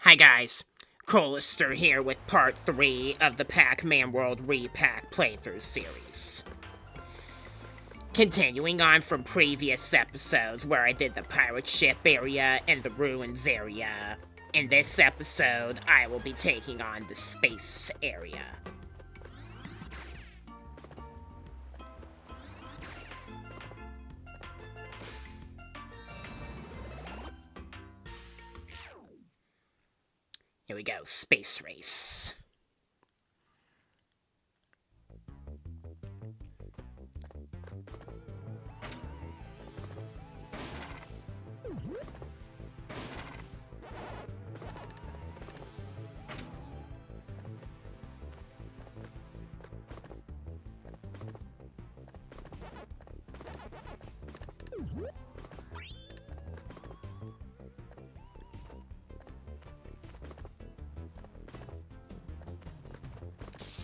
Hi guys, Colister here with part 3 of the Pac-Man World Re-Pac playthrough series. Continuing on from previous episodes where I did the pirate ship area and the ruins area, in this episode I will be taking on the space area. Here we go, space race.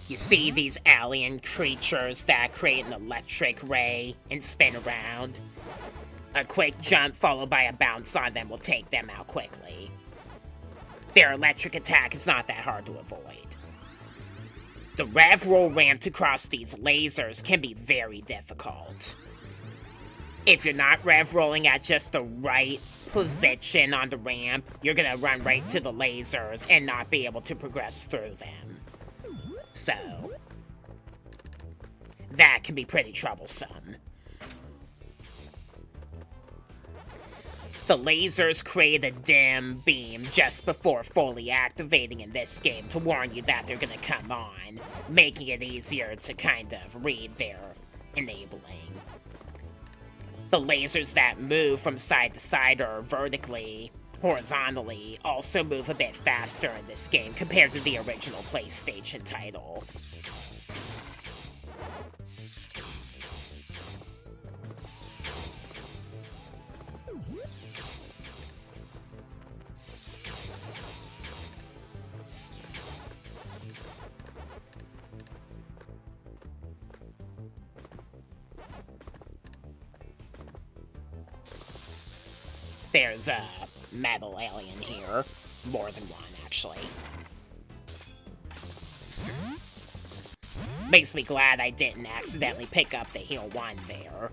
You see these alien creatures that create an electric ray and spin around? A quick jump followed by a bounce on them will take them out quickly. Their electric attack is not that hard to avoid. The rev roll ramp to cross these lasers can be very difficult. If you're not rev rolling at just the right position on the ramp, you're gonna run right to the lasers and not be able to progress through them. So, that can be pretty troublesome. The lasers create a dim beam just before fully activating in this game to warn you that they're gonna come on, making it easier to kind of read their enabling. The lasers that move from side to side or horizontally, also move a bit faster in this game compared to the original PlayStation title. There's a metal alien here. More than one, actually. Makes me glad I didn't accidentally pick up the heal one there.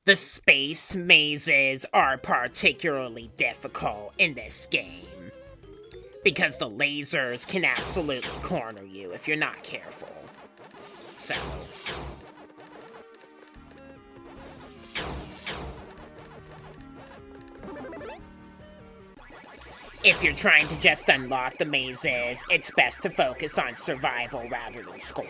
The space mazes are particularly difficult in this game, because the lasers can absolutely corner you if you're not careful. So, if you're trying to just unlock the mazes, it's best to focus on survival rather than score.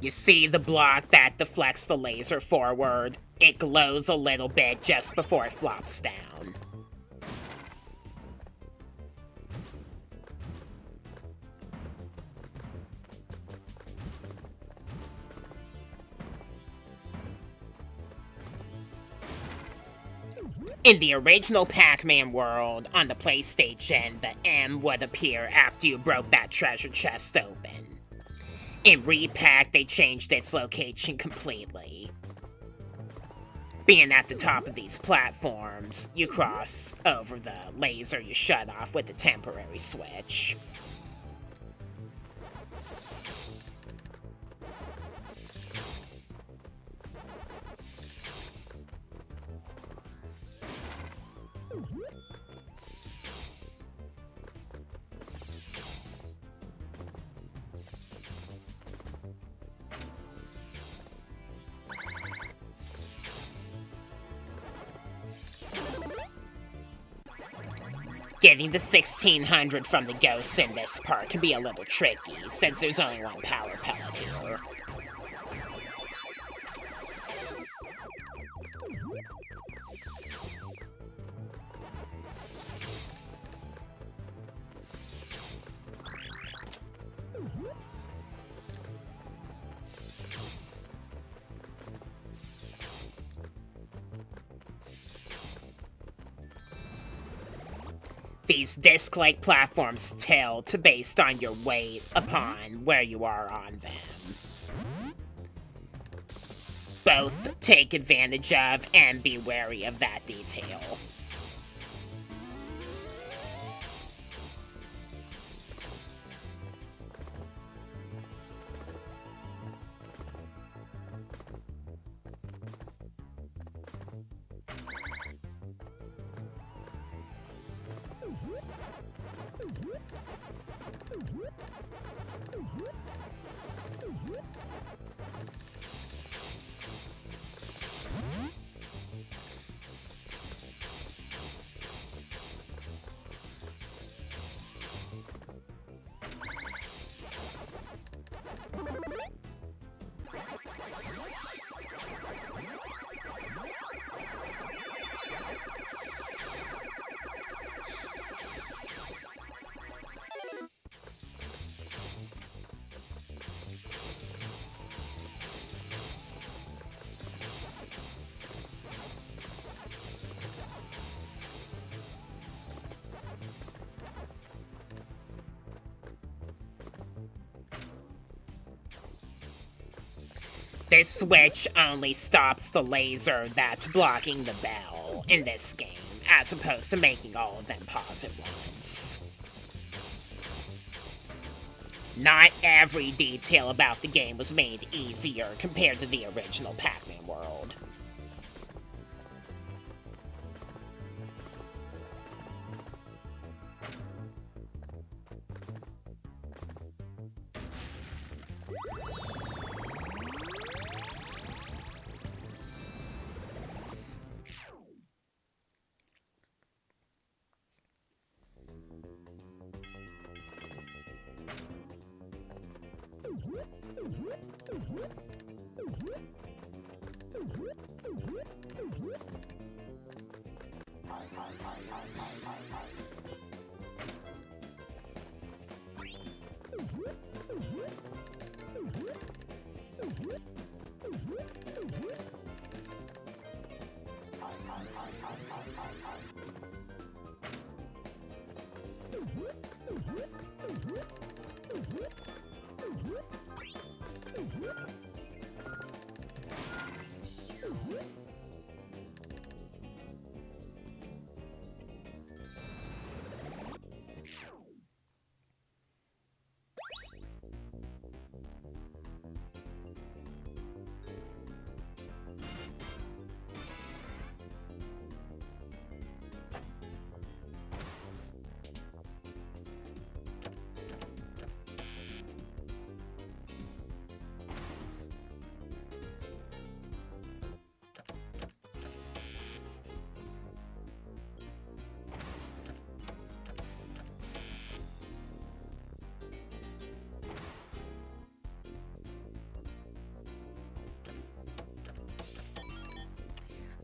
You see the block that deflects the laser forward? It glows a little bit just before it flops down. In the original Pac-Man World on the PlayStation, the M would appear after you broke that treasure chest open. In Re-Pac, they changed its location completely. Being at the top of these platforms, you cross over the laser you shut off with the temporary switch. Getting the 1600 from the ghosts in this part can be a little tricky, since there's only one power pellet here. These disc-like platforms tilt based on your weight upon where you are on them. Both take advantage of and be wary of that detail. This switch only stops the laser that's blocking the bell in this game, as opposed to making all of them pause at once. Not every detail about the game was made easier compared to the original Pac-Man World.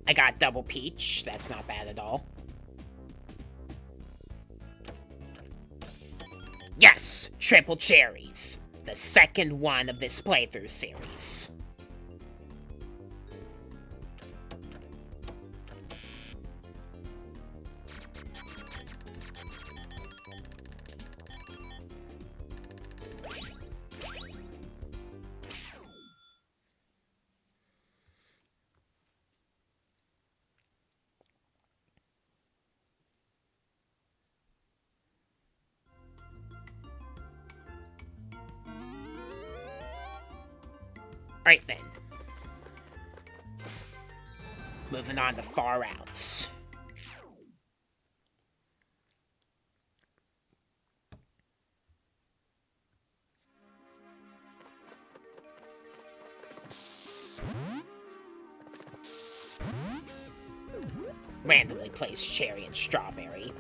I got double peach. That's not bad at all. Yes! Triple cherries. The second one of this playthrough series. Alright then. Moving on to Far Outs. Randomly placed cherry and strawberry.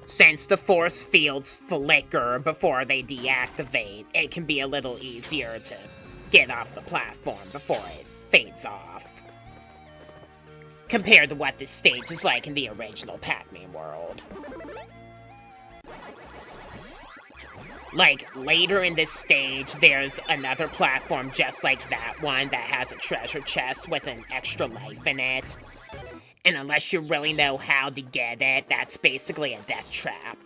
Since the force fields flicker before they deactivate, it can be a little easier to get off the platform before it fades off. Compared to what this stage is like in the original Pac-Man world. Like, later in this stage, there's another platform just like that one that has a treasure chest with an extra life in it. And unless you really know how to get it, that's basically a death trap.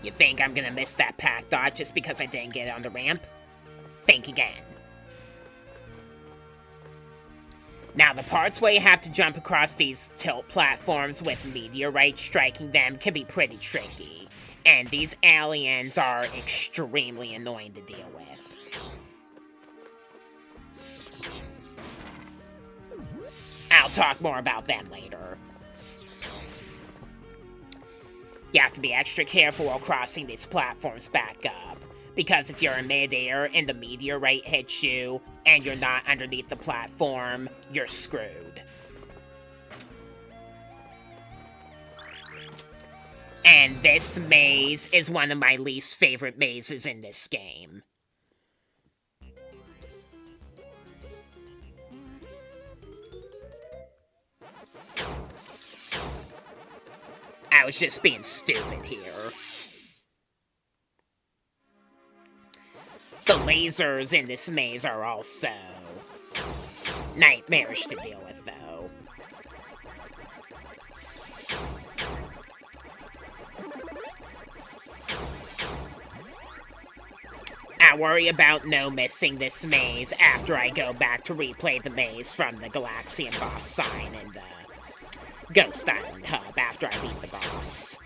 You think I'm gonna miss that Pac dot just because I didn't get it on the ramp? Think again. Now, the parts where you have to jump across these tilt platforms with meteorite striking them can be pretty tricky, and these aliens are extremely annoying to deal with. I'll talk more about them later. You have to be extra careful while crossing these platforms back up, because if you're in midair and the meteorite hits you, and you're not underneath the platform, you're screwed. And this maze is one of my least favorite mazes in this game. I was just being stupid here. The lasers in this maze are also nightmarish to deal with, though. I worry about no missing this maze after I go back to replay the maze from the Galaxian boss sign in the Ghost Island hub after I beat the boss.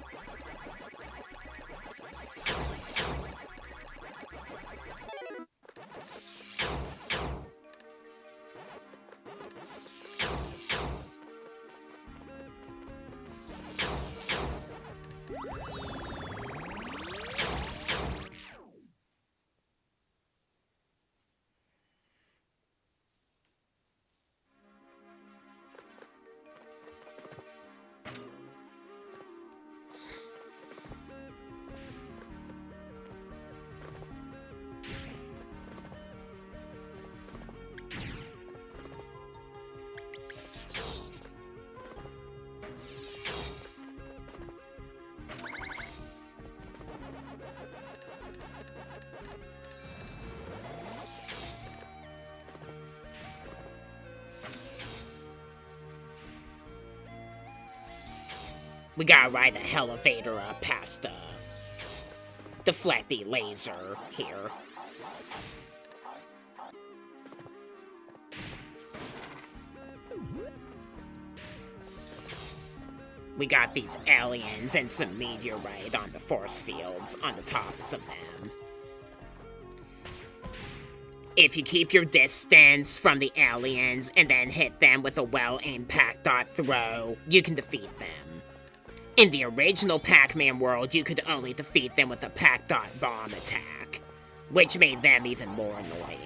We gotta ride the elevator up past the deflecty laser here. We got these aliens and some meteorite on the force fields on the tops of them. If you keep your distance from the aliens and then hit them with a well-aimed Pac-Dot throw, you can defeat them. In the original Pac-Man world, you could only defeat them with a Pac-Dot bomb attack, which made them even more annoying.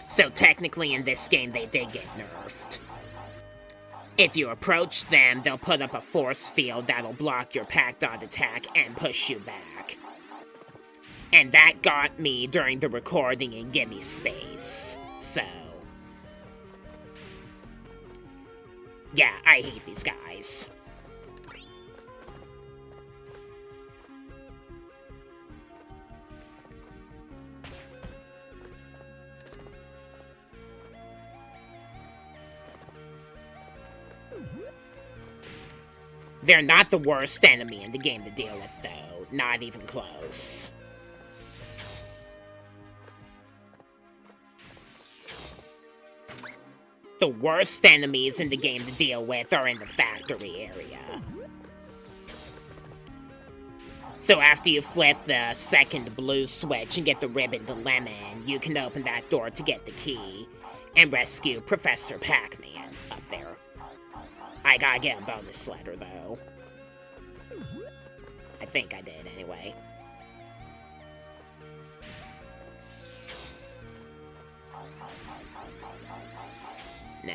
So technically in this game they did get nerfed. If you approach them, they'll put up a force field that'll block your Pac-Dot attack and push you back. And that got me during the recording in Gimme Space, so... yeah, I hate these guys. They're not the worst enemy in the game to deal with, though. Not even close. The worst enemies in the game to deal with are in the factory area. So after you flip the second blue switch and get the ribbon to lemon, you can open that door to get the key and rescue Professor Pac-Man up there. I gotta get a bonus letter, though. I think I did, anyway. Nah.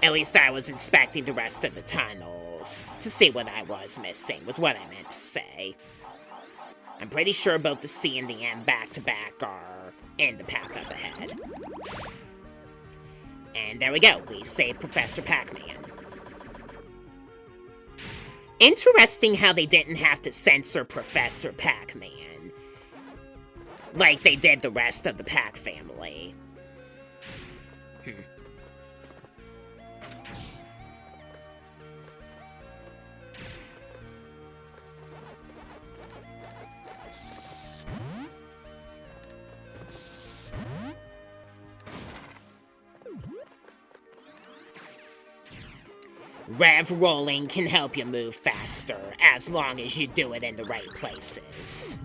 At least I was inspecting the rest of the tunnels to see what I was missing, was what I meant to say. I'm pretty sure both the C and the M back-to-back are in the path up ahead. And there we go, we saved Professor Pac-Man. Interesting how they didn't have to censor Professor Pac-Man, like they did the rest of the Pac family. Rev rolling can help you move faster, as long as you do it in the right places.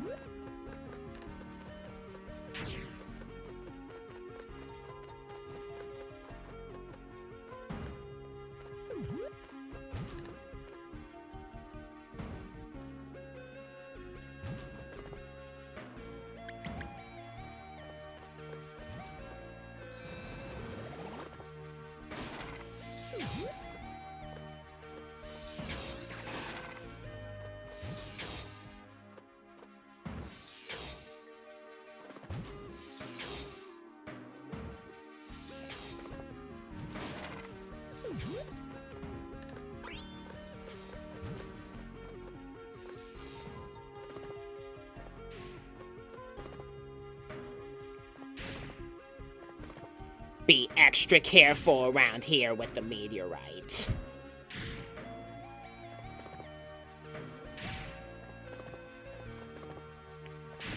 Be extra careful around here with the meteorite.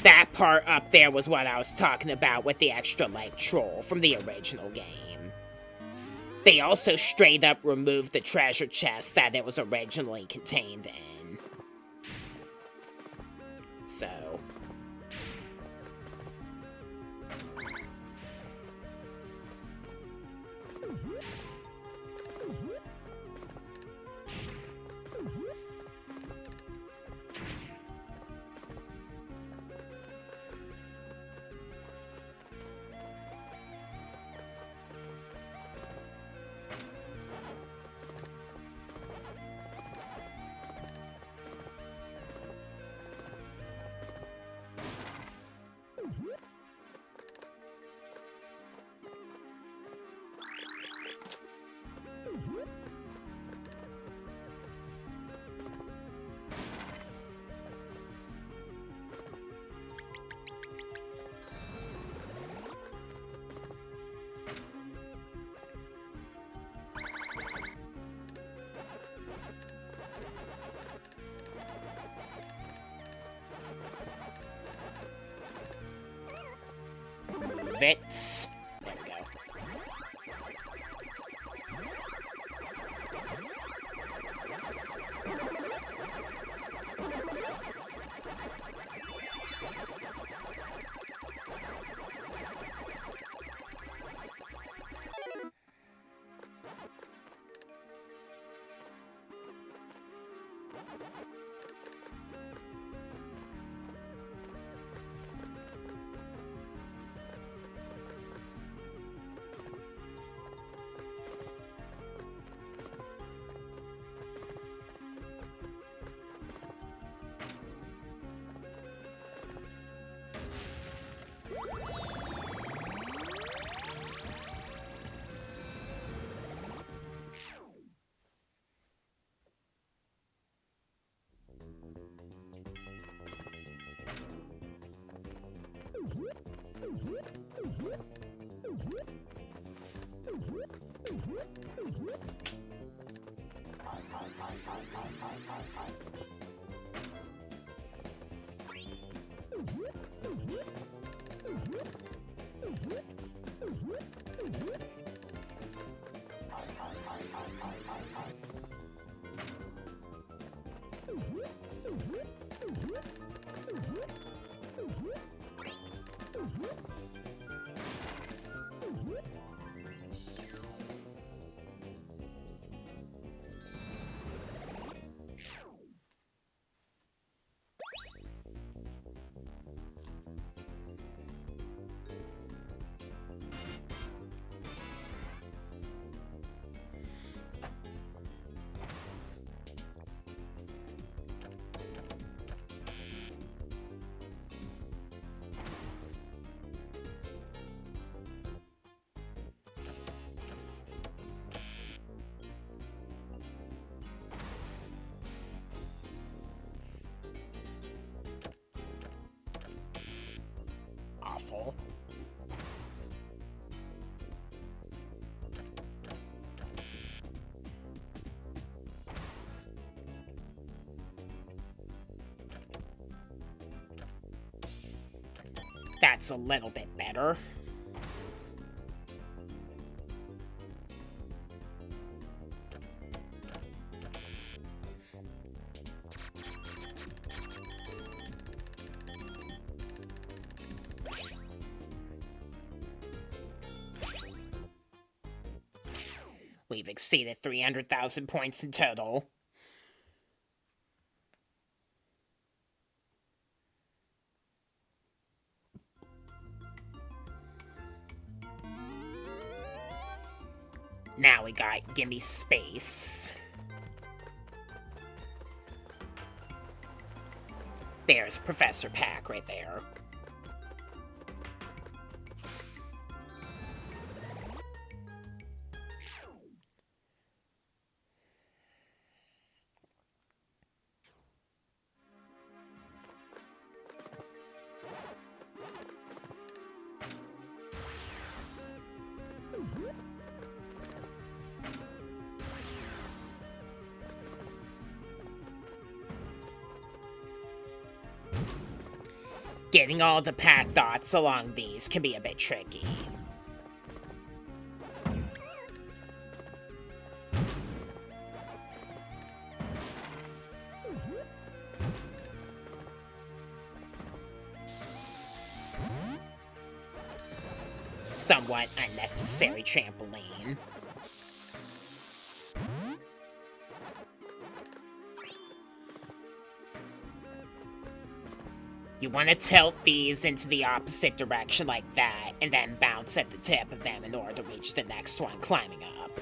That part up there was what I was talking about with the extra leg troll from the original game. They also straight up removed the treasure chest that it was originally contained in. So... vids. There we go. Awful. That's a little bit better. We've exceeded 300,000 points in total. Now we got Gimme Space. There's Professor Pac right there. Getting all the Pac dots along these can be a bit tricky. Somewhat unnecessary trampoline. You want to tilt these into the opposite direction like that, and then bounce at the tip of them in order to reach the next one climbing up.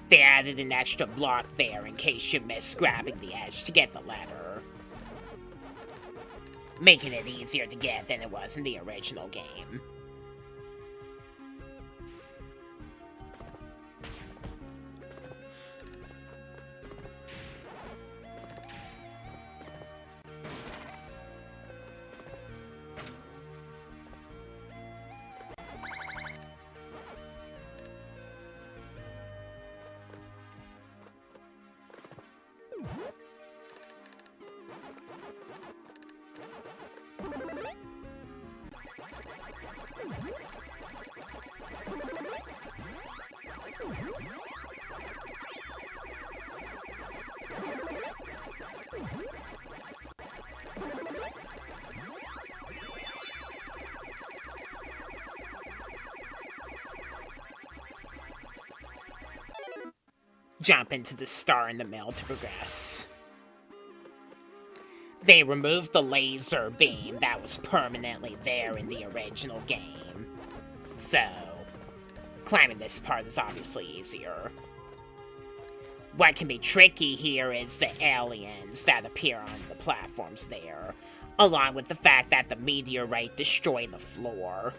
They added an extra block there in case you missed grabbing the edge to get the ladder, making it easier to get than it was in the original game. Jump into the star in the middle to progress. They removed the laser beam that was permanently there in the original game. So, climbing this part is obviously easier. What can be tricky here is the aliens that appear on the platforms there, along with the fact that the meteorite destroyed the floor.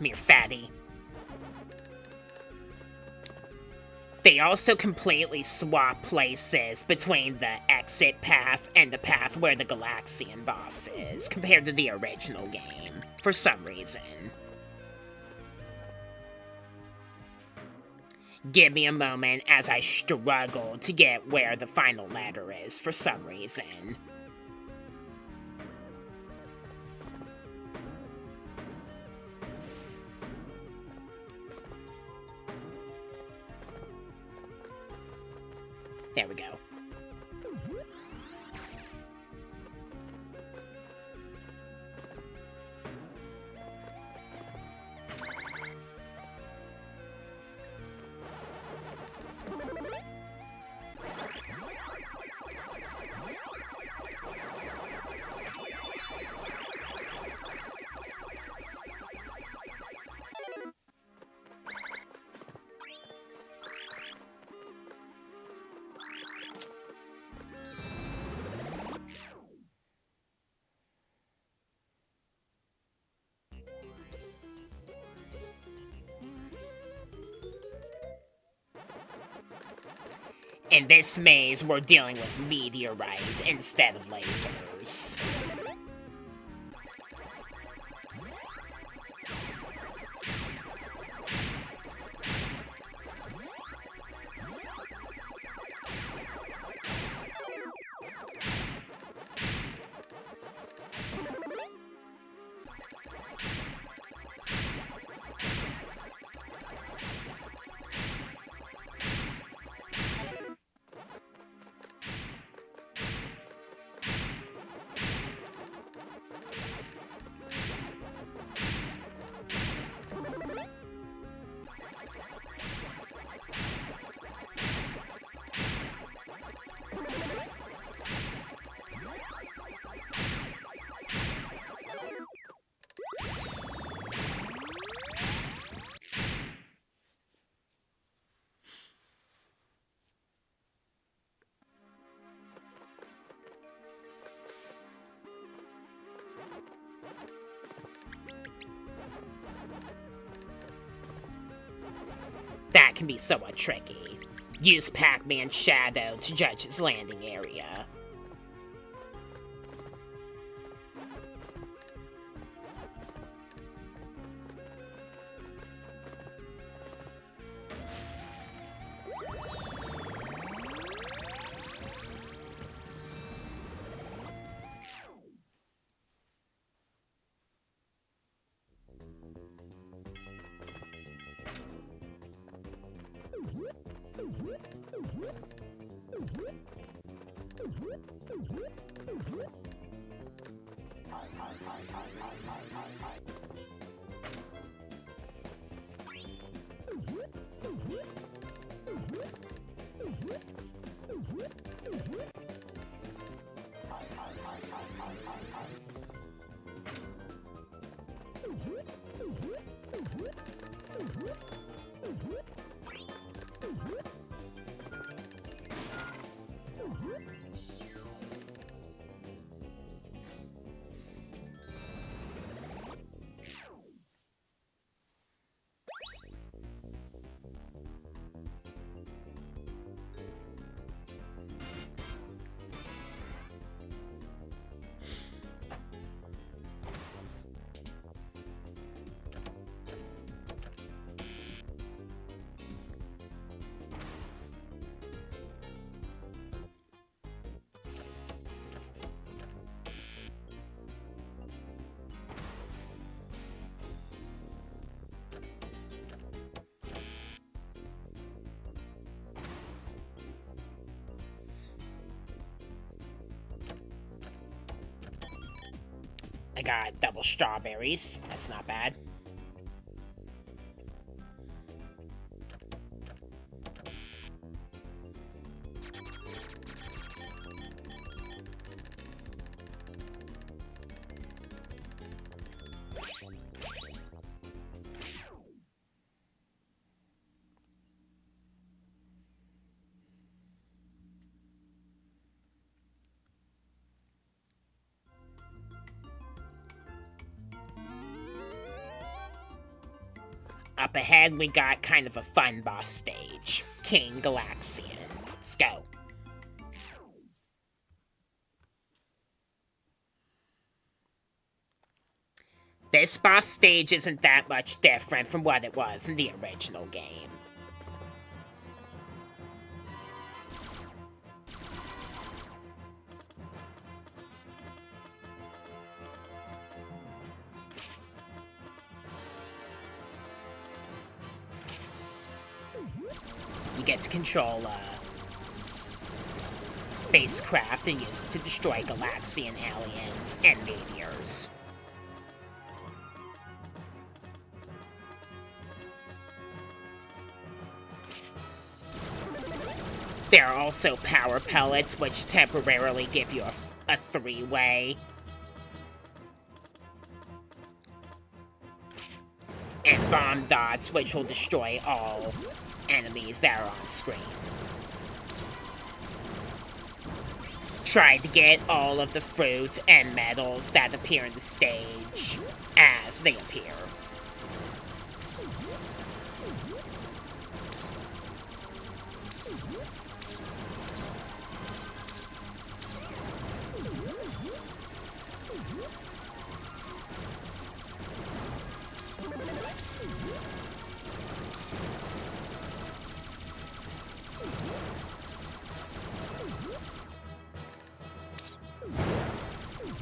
Come here, fatty. They also completely swap places between the exit path and the path where the Galaxian boss is, compared to the original game, for some reason. Give me a moment as I struggle to get where the final ladder is, for some reason. There we go. In this maze, we're dealing with meteorite instead of lasers. that can be somewhat tricky. Use Pac-Man's shadow to judge its landing area. I got double strawberries. That's not bad. Up ahead, we got kind of a fun boss stage. King Galaxian. Let's go. This boss stage isn't that much different from what it was in the original game. You get to control a spacecraft and use it to destroy Galaxian aliens and meteors. There are also power pellets, which temporarily give you a three-way. And bomb dots, which will destroy all enemies that are on screen. Try to get all of the fruit and metals that appear in the stage as they appear.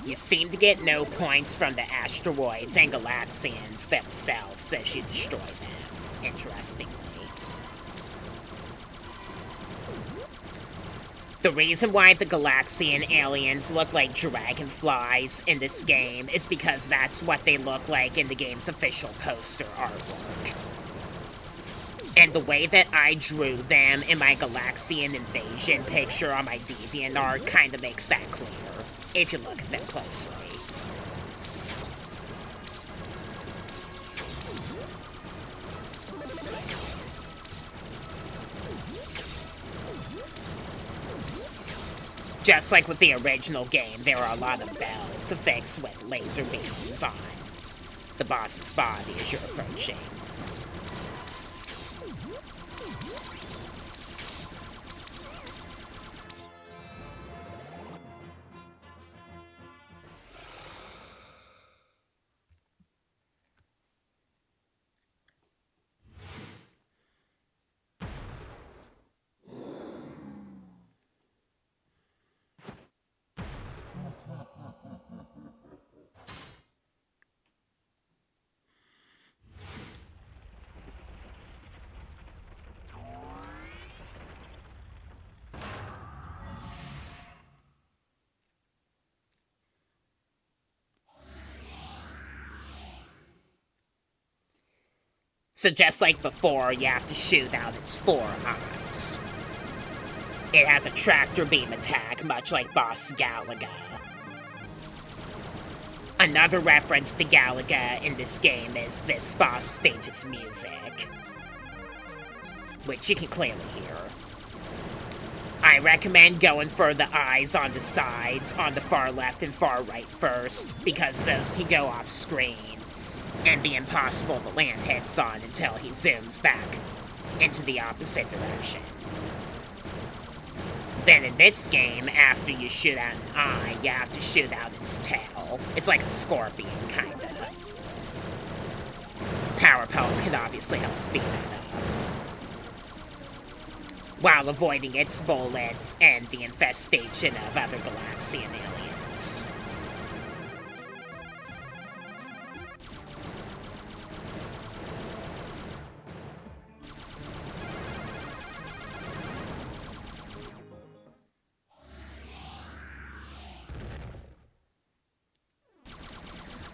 You seem to get no points from the asteroids and Galaxians themselves as you destroy them, interestingly. The reason why the Galaxian aliens look like dragonflies in this game is because that's what they look like in the game's official poster artwork. And the way that I drew them in my Galaxian invasion picture on my DeviantArt kind of makes that clear, if you look at them closely. Just like with the original game, there are a lot of bells affixed with laser beams on the boss's body as you're approaching. So just like before, you have to shoot out its 4 eyes. It has a tractor beam attack, much like Boss Galaga. Another reference to Galaga in this game is this boss stage's music, which you can clearly hear. I recommend going for the eyes on the sides, on the far left and far right first, because those can go off screen and be impossible to land hits on until he zooms back into the opposite direction. Then in this game, after you shoot out an eye, you have to shoot out its tail. It's like a scorpion, kinda. Power pellets can obviously help speed that up, while avoiding its bullets and the infestation of other Galaxian aliens.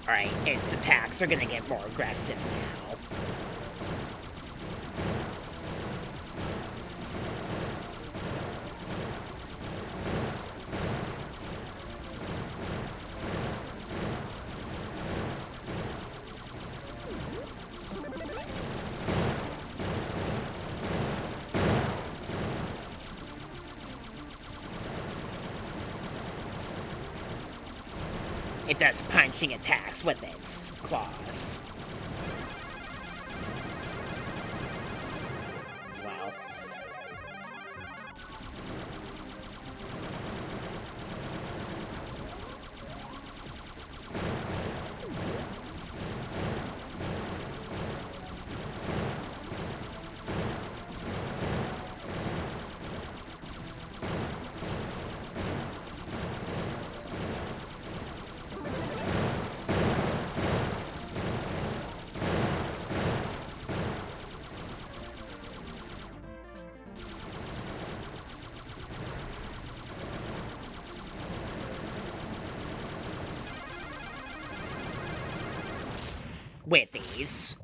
Alright, its attacks are gonna get more aggressive now. It does punching attacks with its claws as well. With ease.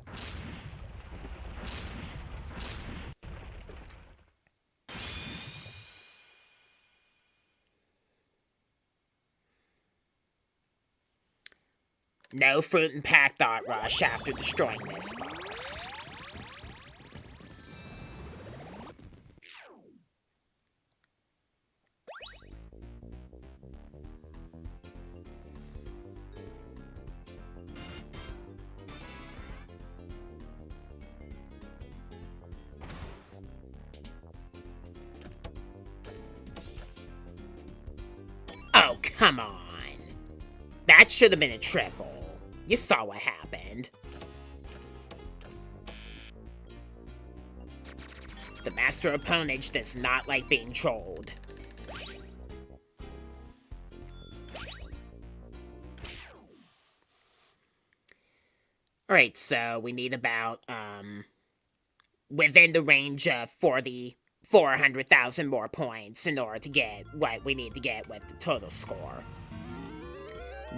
No fruit and pack dot rush after destroying this boss. Oh, come on. That should have been a triple. You saw what happened. The Master of Ponage does not like being trolled. Alright, so we need about, within the range of 400,000 more points in order to get what we need to get with the total score.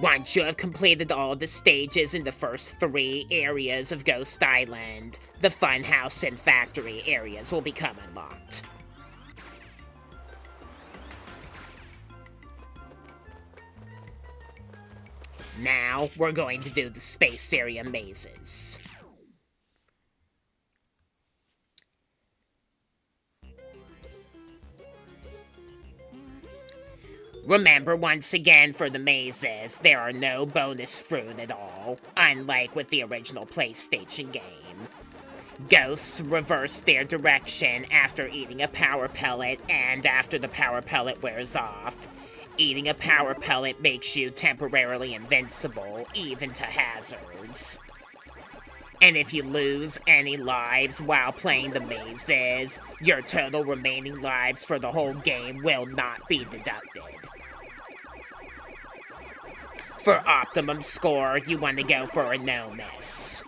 Once you have completed all the stages in the first 3 areas of Ghost Island, the Funhouse and Factory areas will become unlocked. Now, we're going to do the space area mazes. Remember, once again, for the mazes, there are no bonus fruit at all, unlike with the original PlayStation game. Ghosts reverse their direction after eating a power pellet and after the power pellet wears off. Eating a power pellet makes you temporarily invincible, even to hazards. And if you lose any lives while playing the mazes, your total remaining lives for the whole game will not be deducted. For optimum score, you want to go for a no-miss.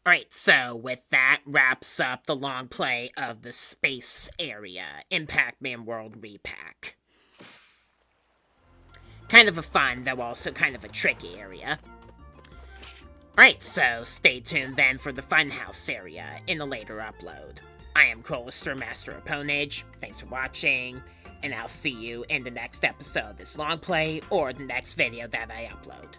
Alright, so with that wraps up the long play of the space area in Pac-Man World Re-Pac. Kind of a fun, though also kind of a tricky area. Alright, so stay tuned then for the Funhouse area in a later upload. I am Crowlister, Master of Ponage. Thanks for watching, and I'll see you in the next episode of this long play or the next video that I upload.